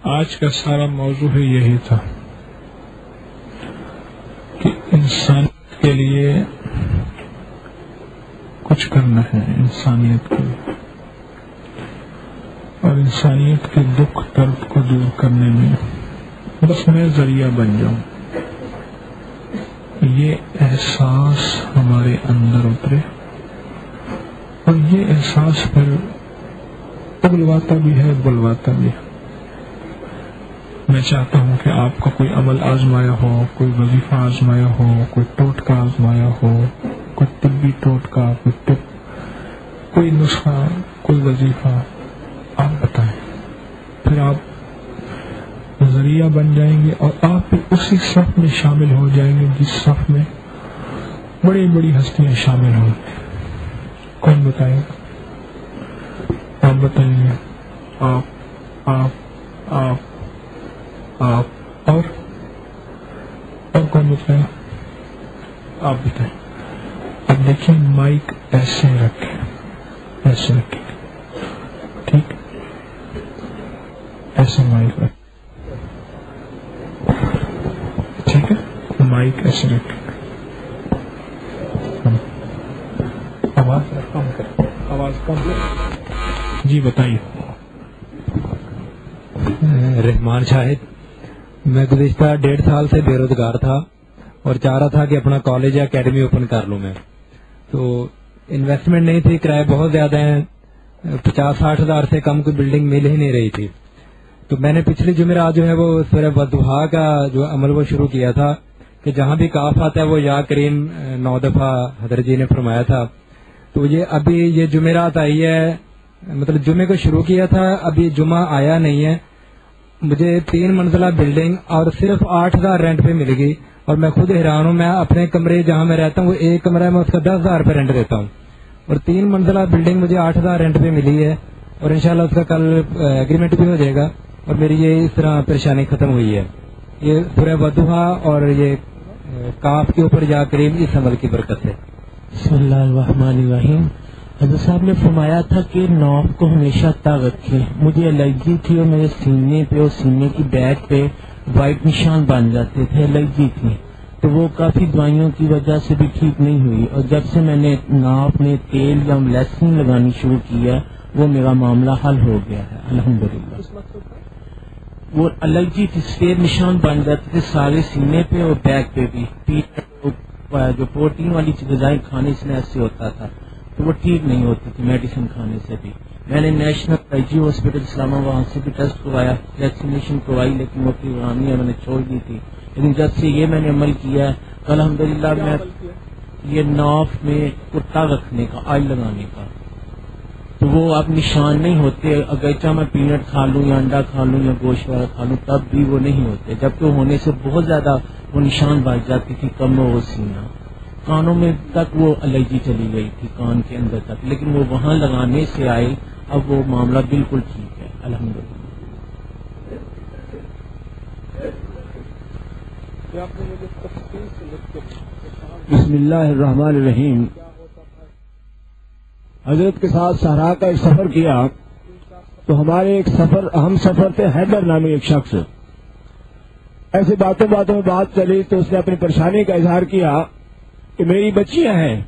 آج کا سارا موضوع ہے یہی تھا کہ انسان کے لیے کچھ کرنا ہے، انسانیت کے لیے، اور انسانیت کے دکھ درد کو دور کرنے میں بس میں ذریعہ بن جاؤں، یہ احساس ہمارے اندر اترے، اور یہ احساس پھر اگلواتا بھی ہے، بلواتا بھی ہے۔ میں چاہتا ہوں کہ آپ کا کوئی عمل آزمایا ہو، کوئی وظیفہ آزمایا ہو، کوئی ٹوٹکا آزمایا ہو، کوئی طبی ٹوٹکا، کوئی نسخہ، کوئی وظیفہ، آپ بتائیں، پھر آپ ذریعہ بن جائیں گے اور آپ بھی اسی صف میں شامل ہو جائیں گے جس صف میں بڑی بڑی ہستیاں شامل ہوں گی۔ کون بتائے گا؟ آپ بتائیں گے، آپ اور کون بتائے گا؟ آپ بتائیں۔ اب دیکھیں، مائک ایسے رکھیں، ٹھیک، ایسے مائک رکھیں، ٹھیک ہے، مائک ایسے رکھیں، آواز کم کریں، آواز کم کریں۔ جی بتائیے۔ رحمان شاہد، میں گزشتہ 1.5 سال سے بے روزگار تھا اور چاہ رہا تھا کہ اپنا کالج یا اکیڈمی اوپن کر لوں میں، تو انویسٹمنٹ نہیں تھی، کرائے بہت زیادہ ہیں، 50-60 ہزار سے کم کوئی بلڈنگ مل ہی نہیں رہی تھی۔ تو میں نے پچھلی جمعرات جو ہے وہ سورہ والضحیٰ کا جو عمل وہ شروع کیا تھا کہ جہاں بھی کاف آتا ہے وہ یا کریم 9 دفعہ حضرت جی نے فرمایا تھا۔ تو یہ ابھی یہ جمعرات آئی ہے، مطلب جمعے کو شروع کیا تھا، ابھی جمعہ آیا نہیں ہے، مجھے 3 منزلہ بلڈنگ اور صرف 8,000 رینٹ پہ ملے گی، اور میں خود حیران ہوں، میں اپنے کمرے جہاں میں رہتا ہوں وہ ایک کمرہ میں اس کا 10,000 روپے رینٹ دیتا ہوں، اور 3 منزلہ بلڈنگ مجھے 8,000 رینٹ پہ ملی ہے، اور انشاءاللہ اس کا کل ایگریمنٹ بھی ہو جائے گا، اور میری یہ اس طرح پریشانی ختم ہوئی ہے۔ یہ سورہ والضحیٰ اور یہ کاف کے اوپر یا کریم اس عمل کی برکت ہے۔ بسم اللہ الرحمن الرحیم۔ حضرت صاحب نے فرمایا تھا کہ ناف کو ہمیشہ تگ رکھیں۔ مجھے الرجی تھی اور میرے سینے پہ اور سینے کی بیک پہ وائٹ نشان بن جاتے تھے، الرجی تھی، تو وہ کافی دوائیوں کی وجہ سے بھی ٹھیک نہیں ہوئی، اور جب سے میں نے ناف میں تیل یا لیسن لگانی شروع کی ہے وہ میرا معاملہ حل ہو گیا ہے الحمدللہ۔ وہ الرجی تھی، سفید نشان بن جاتے تھے سارے سینے پہ اور بیک پہ بھی، جو پروٹین والی غذائیں کھانے سے ایسے ہوتا تھا تو وہ ٹھیک نہیں ہوتی تھی میڈیسن کھانے سے بھی۔ میں نے نیشنل الرجی ہاسپٹل اسلام آباد وہاں سے بھی ٹیسٹ کروایا، ویکسینیشن کروائی، لیکن وہ پرانی ہے، میں نے چھوڑ دی تھی، لیکن جب سے یہ میں نے عمل کیا ہے تو الحمدللہ میں یہ ناف میں کتا رکھنے کا، آئل لگانے کا، تو وہ اب نشان نہیں ہوتے، اگرچہ میں پینٹ کھا لوں یا انڈا کھا لوں یا گوشت والا کھا لوں تب بھی وہ نہیں ہوتے، جبکہ ہونے سے بہت زیادہ وہ نشان بڑھ جاتی تھی، کمر و سینہ، کانوں میں تک وہ الرجی چلی گئی تھی، کان کے اندر تک، لیکن وہ وہاں لگانے سے آئے، اب وہ معاملہ بالکل ٹھیک ہے الحمدللہ۔ بسم اللہ الرحمن الرحیم۔ حضرت کے ساتھ صحرا کا ایک سفر کیا تو ہمارے ایک ہم سفر تھے حیدر نامی ایک شخص، ایسے باتوں میں بات چلی تو اس نے اپنی پریشانی کا اظہار کیا کہ میری بچیاں ہیں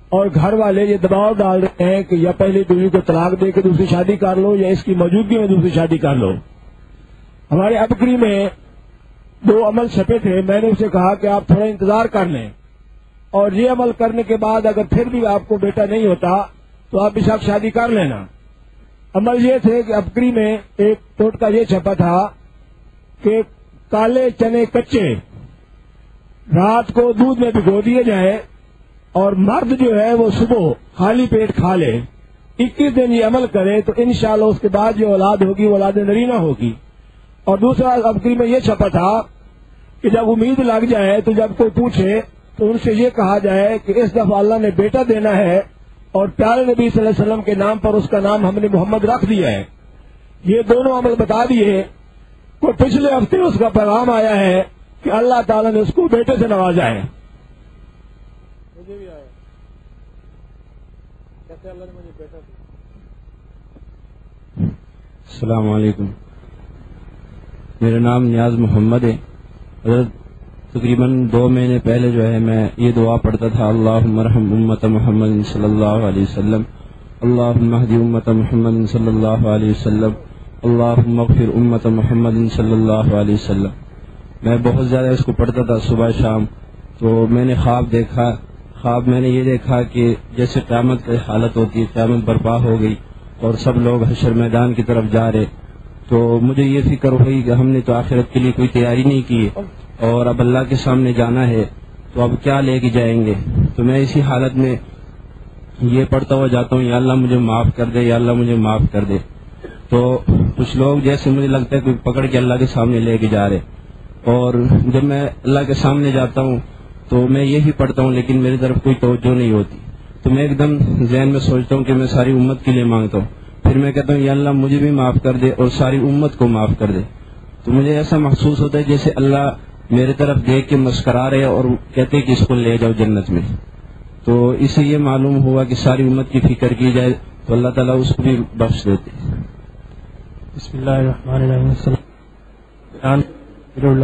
اور گھر والے یہ دباؤ ڈال رہے ہیں کہ یا پہلی بیوی کو طلاق دے کے دوسری شادی کر لو یا اس کی موجودگی میں دوسری شادی کر لو۔ ہمارے ابکری میں 2 عمل چھپے تھے، میں نے اسے کہا کہ آپ تھوڑا انتظار کر لیں، اور یہ عمل کرنے کے بعد اگر پھر بھی آپ کو بیٹا نہیں ہوتا تو آپ بھی شادی کر لینا۔ عمل یہ تھے کہ ابکری میں ایک ٹوٹکا یہ چھپا تھا کہ کالے چنے کچے رات کو دودھ میں بھگو دیے جائیں اور مرد جو ہے وہ صبح خالی پیٹ کھا لے، 21 دن یہ عمل کرے تو انشاءاللہ اس کے بعد جو اولاد ہوگی وہ اولاد نرینہ ہوگی۔ اور دوسرا ابکری میں یہ چھپا تھا کہ جب امید لگ جائے تو جب کوئی پوچھے تو ان سے یہ کہا جائے کہ اس دفعہ اللہ نے بیٹا دینا ہے اور پیارے نبی صلی اللہ علیہ وسلم کے نام پر اس کا نام ہم نے محمد رکھ دیا ہے۔ یہ دونوں عمل بتا دیے، کو پچھلے ہفتے اس کا پیغام آیا ہے کہ اللہ تعالیٰ نے اس کو بیٹے سے نوازا ہے۔ مجھے بھی آیا کہتے اللہ نے مجھے بیٹا دیا۔ السلام علیکم۔ میرا نام نیاز محمد ہے. حضرت تقریباً 2 مہینے پہلے جو ہے میں یہ دعا پڑھتا تھا, اللہم ارحم امت محمد صلی اللہ علیہ وسلم, اللہم اہدی امت محمد صلی اللہ علیہ وسلم, اللہم اغفر امت محمد صلی اللہ علیہ وسلم. میں بہت زیادہ اس کو پڑھتا تھا صبح شام. تو میں نے خواب میں نے یہ دیکھا کہ جیسے قیامت کی حالت ہوتی ہے, قیامت برپا ہو گئی اور سب لوگ حشر میدان کی طرف جا رہے. تو مجھے یہ فکر ہوئی کہ ہم نے تو آخرت کے لیے کوئی تیاری نہیں کی اور اب اللہ کے سامنے جانا ہے, تو اب کیا لے کے جائیں گے. تو میں اسی حالت میں یہ پڑھتا ہوا جاتا ہوں, یا اللہ مجھے معاف کر دے, یا اللہ مجھے معاف کر دے. تو کچھ لوگ جیسے مجھے لگتا ہے کہ پکڑ کے اللہ کے سامنے لے کے جا رہے, اور جب میں اللہ کے سامنے جاتا ہوں تو میں یہی پڑھتا ہوں, لیکن میری طرف کوئی توجہ نہیں ہوتی. تو میں ایک دم ذہن میں سوچتا ہوں کہ میں ساری امت کے لیے مانگتا ہوں. پھر میں کہتا ہوں یا اللہ مجھے بھی معاف کر دے اور ساری امت کو معاف کر دے. تو مجھے ایسا محسوس ہوتا ہے جیسے اللہ میرے طرف دیکھ کے مسکرا رہے اور کہتے کہ اس کو لے جاؤ جنت میں. تو اس سے یہ معلوم ہوا کہ ساری امت کی فکر کی جائے تو اللہ تعالیٰ اس کو بھی بخش دیتے. بسم اللہ الرحمن الرحیم.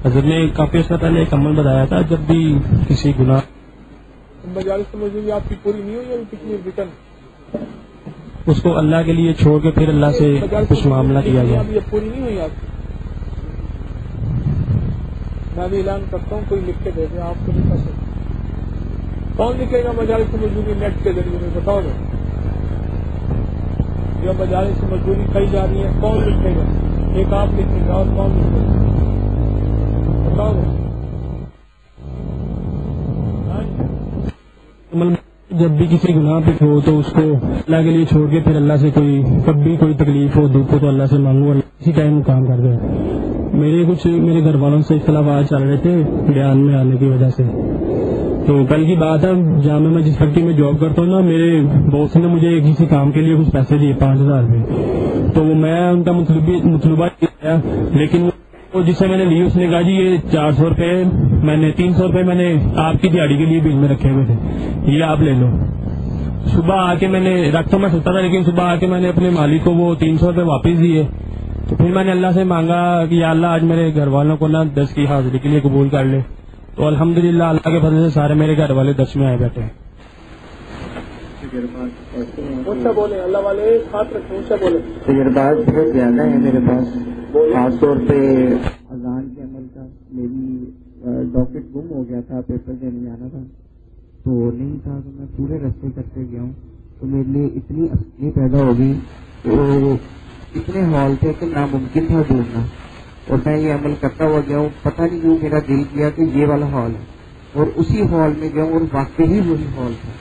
حضرت نے کافی عرصہ پہلے ایک عمل بتایا تھا, جب بھی کسی گناہ مجالس موجود آپ کی پوری نہیں ہوئی, کتنی ریٹرن اس کو اللہ کے لیے چھوڑ کے پھر اللہ سے کچھ معاملہ کیا گیا. یہ پوری نہیں ہوئی آپ, میں بھی اعلان کرتا ہوں کوئی لکھ کے دے دیں آپ کو نہیں پسند. کون لکھے گا مجالس مزدوری نیٹ کے ذریعے میں بتاؤ نا, جو مجالس مزدوری کھائی جا رہی ہے کون لکھے گا؟ ایک آپ لکھے گا اور کون لکھے گا بتاؤ نا. جب بھی کسی گناہ پہ ہو تو اس کو اللہ کے لیے چھوڑ کے پھر اللہ سے کوئی کب بھی کوئی تکلیف ہو دکھ ہو تو اللہ سے مانگو اور اسی ٹائم کام کر دیں. میرے گھر والوں سے اختلافات چل رہے تھے بیان میں آنے کی وجہ سے. تو کل کی بات ہے, جہاں میں جس فیکٹری میں جاب کرتا ہوں نا, میرے باس نے مجھے کسی کام کے لیے کچھ پیسے دیے 5000 روپے. تو میں ان کا مطلوبہ کیا, لیکن وہ جسے میں نے لی اس نے کہا جی یہ 400 روپے, میں نے 300 روپے میں نے آپ کی دیہڑی کے لیے بل میں رکھے ہوئے تھے, یہ آپ لے لو. صبح آ کے میں نے رکھ تو میں سکتا تھا, لیکن صبح آ کے میں نے اپنے مالک کو وہ 300 روپے واپس دیے. تو پھر میں نے اللہ سے مانگا کہ یا اللہ آج میرے گھر والوں کو نا 10 کی حاضری کے لیے قبول کر لے. تو الحمدللہ اللہ کے فضل سے سارے میرے گھر والے 10 میں آئے بیٹھے. اونچا بولے, اللہ والے ہاتھ رکھیں, اونچا بولے. تجربات بہت زیادہ ہے میرے پاس, خاص طور پہ اذان کے عمل کا. میری ڈاکٹ گم ہو گیا تھا, پیپر دینے جانا تھا تو نہیں تھا, تو میں پورے رستے کرتے گیا ہوں. تو میرے لیے اتنی اصلی پیدا ہو گئی, تو اتنے ہال تھے کہ ناممکن تھا ڈھونڈنا, اور میں یہ عمل کرتا ہوا گیا ہوں. پتہ نہیں کیوں میرا دل کیا کہ یہ والا ہال ہے, اور اسی ہال میں گیا ہوں, اور واقعی وہی ہال تھا,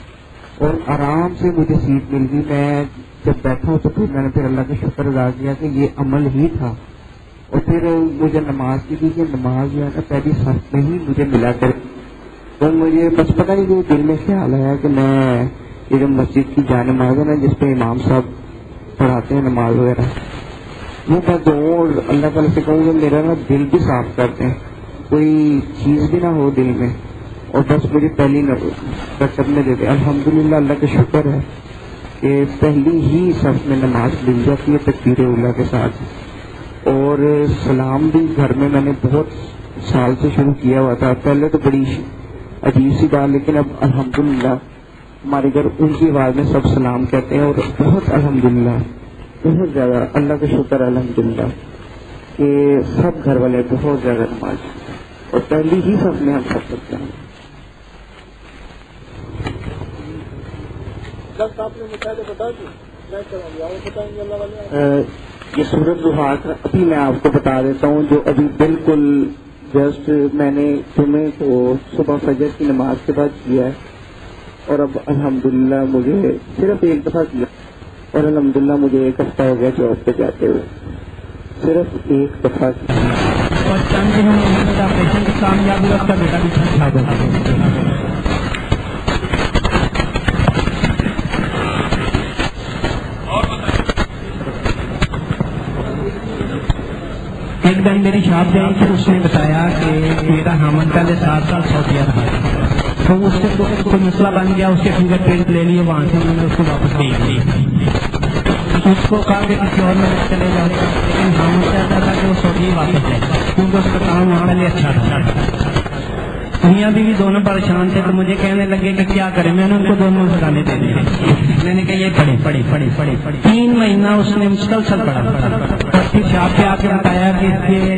اور آرام سے مجھے سیٹ مل گئی. میں جب بیٹھا تو پھر میں نے پھر اللہ کا شکر ادا کیا کہ یہ عمل ہی تھا. اور پھر مجھے نماز کی بھی, کہ نماز جو ہے نا پہلی صف میں ہی مجھے ملا کر. تو مجھے بس پتہ نہیں کہ دل میں خیال آیا کہ میں یہ جو مسجد کی جائے نماز ہے نا, جس پہ امام صاحب پڑھاتے ہیں نماز وغیرہ, وہ میں دعاؤں اور اللہ تعالیٰ سے کہوں کہ میرا نا دل بھی صاف کرتے ہیں, کوئی چیز بھی نہ ہو دل میں, اور بس مجھے پہلی رکعت میں دے دے. الحمدللہ اللہ کا شکر ہے کہ پہلی ہی صف میں نماز مل جاتی ہے تکبیر اولیٰ کے ساتھ. اور سلام بھی گھر میں نے بہت سال سے شروع کیا ہوا تھا. پہلے تو بڑی عجیب سی بات, لیکن اب الحمدللہ ہمارے گھر ان کی آواز میں سب سلام کہتے ہیں, اور بہت الحمدللہ بہت زیادہ اللہ کا شکر الحمدللہ کہ سب گھر والے بہت زیادہ نماز, اور پہلی ہی صف میں ہم سب کرتے ہیں. یہ سورۃ ضحیٰ ابھی میں آپ کو بتا دیتا ہوں, جو ابھی بالکل جسٹ میں نے جمعے کو صبح فجر کی نماز کے بعد کیا ہے, اور اب الحمدللہ مجھے صرف ایک دفعہ کیا, اور الحمدللہ مجھے 1 ہفتہ ہو گیا جاب پہ جاتے ہوئے, صرف 1 دفعہ کیا. اور چند دنوں میں میرا آپریشن کی کامیابی اور بیٹا بھی ٹھیک ٹھاک ہو گیا. ایک دن میری شاپ گئی تھی, اس نے بتایا کہ میرا حامد پہلے 7 سال سعودیہ رہا, تو اس سے کوئی مسئلہ بن گیا, اس کے فنگر پرنٹ لے لیے, وہاں سے انہوں نے اس کو واپس بھیج دی. اس کو کہا کہ کسی اور میں چلے جاؤ، لیکن ہم چاہتا تھا کہ وہ سعودی واپس جائے کیونکہ اس کا کام وہاں پہلے اچھا تھا۔ میاں بیوی دونوں پریشان تھے تو مجھے کہنے لگے کہ کیا کریں، میں نے ان کو دونوں گانے دے دیے، میں نے کہا یہ پڑھی 3 مہینہ اس نے مسلسل پڑھا اور پھر شاپ پہ آ کے بتایا کہ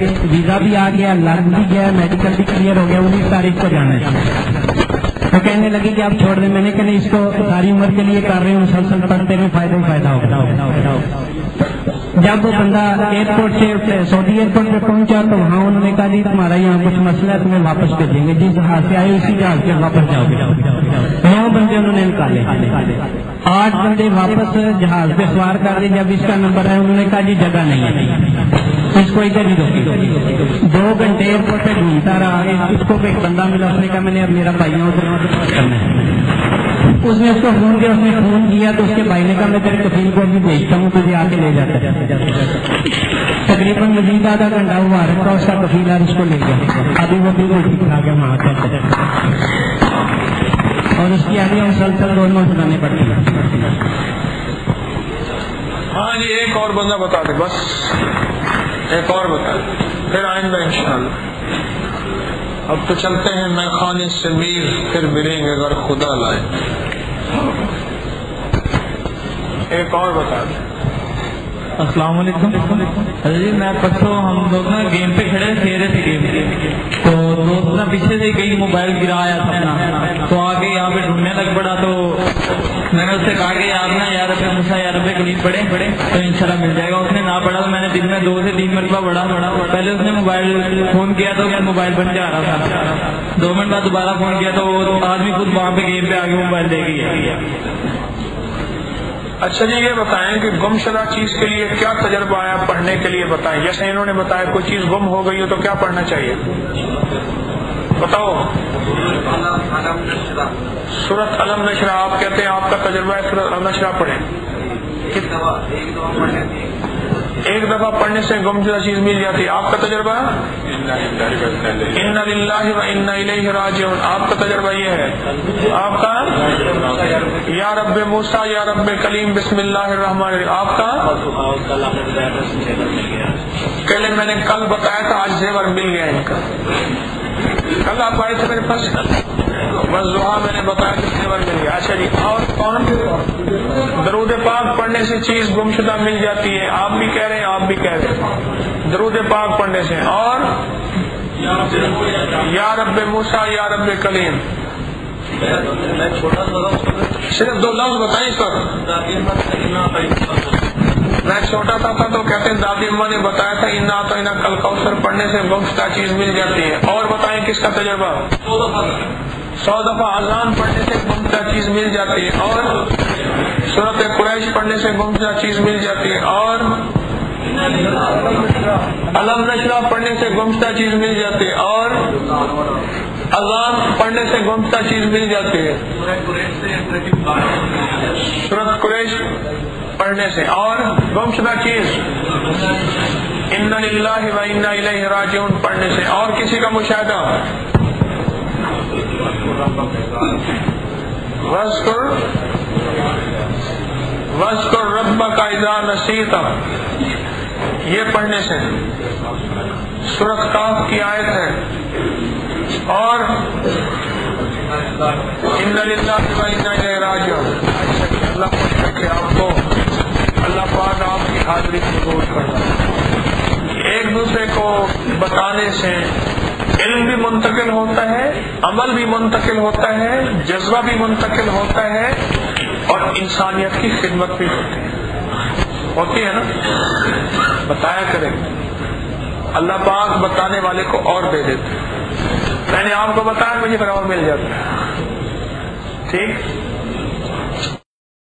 اس کے ویزا بھی آ گیا، لگ بھی گیا، میڈیکل بھی کلیئر ہو گیا، 19 تاریخ کو جانا ہے۔ تو کہنے لگے کہ آپ چھوڑ دیں، میں نے کہا نہیں، اس کو ساری عمر کے لیے کر رہے ہیں، مسلسل پڑھتے میں فائدہ ہوگا۔ جب وہ بندہ ایئرپورٹ سے سعودی ایئرپورٹ پہ پہنچا تو وہاں انہوں نے کہا جی تمہارا یہاں کچھ مسئلہ ہے، تمہیں واپس بھیجیں گے، جس جہاز سے آئے اسی جہاز سے واپس جاؤ گے۔ 9 بندے انہوں نے نکالے، 8 بندے واپس جہاز پہ سوار کر رہے، جب اس کا نمبر ہے انہوں نے کہا جی جگہ نہیں ہے، اس کو ادھر ہی دو۔ 2 گھنٹے ایئرپورٹ پہ گھومتا رہا، اس کو ایک بندہ ملا، اس نے کہا میں نے اب میرا بھائی کرنا ہے، اس نے اس کو فون کیا، اس نے فون کیا تو اس کے بھائی نے کہا میں تیرے کفیل کو بھی بھیجتا ہوں، تجھے آ کے لے جاتا ہے۔ تقریباً مزید آدھا گھنٹہ ہوا رکھا، اس کا کفیل آج اس کو لے گیا، ابھی وہ بالکل ٹھیک ٹھاک ہے وہاں تک، اور اس کی آگے مسلسل دونوں سنانے پڑتی ہے۔ ہاں جی ایک اور بندہ بتا دے، بس ایک اور بتا دے، پھر آئندہ انشاءاللہ۔ اب تو چلتے ہیں میں خانے سے میر، پھر ملیں گے اگر خدا لائے۔ ایک اور بتا دیں۔ السلام علیکم جی، میں پرسوں ہم لوگ نا گیم پہ کھڑے کھیل رہے تھے گیم، تو دوست نا پیچھے سے کہیں موبائل گرایا تھا اپنا، تو آگے یہاں پہ ڈھونڈنے لگ پڑا، تو میں نے اس سے کہا کہ یار اپنے مسا یار اپنے قریب پڑھے تو انشاءاللہ مل جائے گا۔ اس نے نہ پڑھا تو میں نے دن میں 2 سے 3 مرتبہ پڑھا۔ پہلے اس نے موبائل فون کیا تو موبائل بن جا رہا تھا، 2 منٹ بعد دوبارہ فون کیا تو آدمی خود وہاں پہ گیم پہ آگے موبائل دے گیا۔ اچھا جی یہ بتائیں کہ گم شدہ چیز کے لیے کیا تجربہ آیا پڑھنے کے لیے بتائیں، جیسے انہوں نے بتایا کوئی چیز گم ہو گئی ہو تو کیا پڑھنا چاہیے بتاؤ؟ سورۃ علم نشرہ، آپ کہتے ہیں آپ کا تجربہ ہے سورۃ علم نشرہ پڑھیں، ایک دفعہ پڑھنے سے گم شدہ چیز مل جاتی ہے، آپ کا تجربہ انا للہ و انا الیہ راجعون، آپ کا تجربہ یہ ہے، آپ کا یا رب موسیٰ یا رب کلیم بسم اللہ الرحمن الرحیم، آپ کا پہلے میں نے کل بتایا تھا، آج زیور مل گیا ان کا، کل آپ آئے تھے میرے پاس، بس دعا میں نے بتایا کہ زیور مل گیا۔ اچھا جی اور کون؟ درود پاک پڑھنے سے چیز گم شدہ مل جاتی ہے، آپ بھی کہہ رہے ہیں، آپ بھی کہہ رہے ہیں درود پاک پڑھنے سے، اور یا رب موسیٰ یا رب کلیم، صرف 2 لفظ بتائیں سر۔ میں چھوٹا تھا تو کہتے ہیں دادی اماں نے بتایا تھا انا تو انا کل کوثر پڑھنے سے گم شدہ چیز مل جاتی ہے، اور بتائیں کس کا تجربہ؟ 100 دفعہ اذان پڑھنے سے گم شدہ چیز مل جاتی ہے، اور سورۃ قریش پڑھنے سے گم شدہ چیز مل جاتی ہے، اور علم نشرہ پڑھنے سے گم شدہ چیز مل جاتی ہے، اور اذان پڑھنے سے گم شدہ چیز مل جاتی ہے، سورۃ قریش پڑھنے سے، اور گم شدہ چیز انا للہ و انا الیہ راجعون پڑھنے سے، اور کسی کا مشاہدہ؟ وَاذْكُرْ رَبَّكَ إِذَا نَسِيتَ، یہ پڑھنے سے سورۃ کاف کی آیت ہے، اور اِنَّ لِلَّهِ وَإِنَّا إِلَيْهِ راجعون۔ اللہ پاک آپ کو، اللہ پاک آپ کی حاضری قبول کرنا۔ ایک دوسرے کو بتانے سے علم بھی منتقل ہوتا ہے، عمل بھی منتقل ہوتا ہے، جذبہ بھی منتقل ہوتا ہے، اور انسانیت کی خدمت بھی ہوتی ہے نا، بتایا کرے، اللہ پاک بتانے والے کو اور دے دیتے۔ میں نے آپ کو بتایا مجھے پھر اور مل جاتا ہے، ٹھیک۔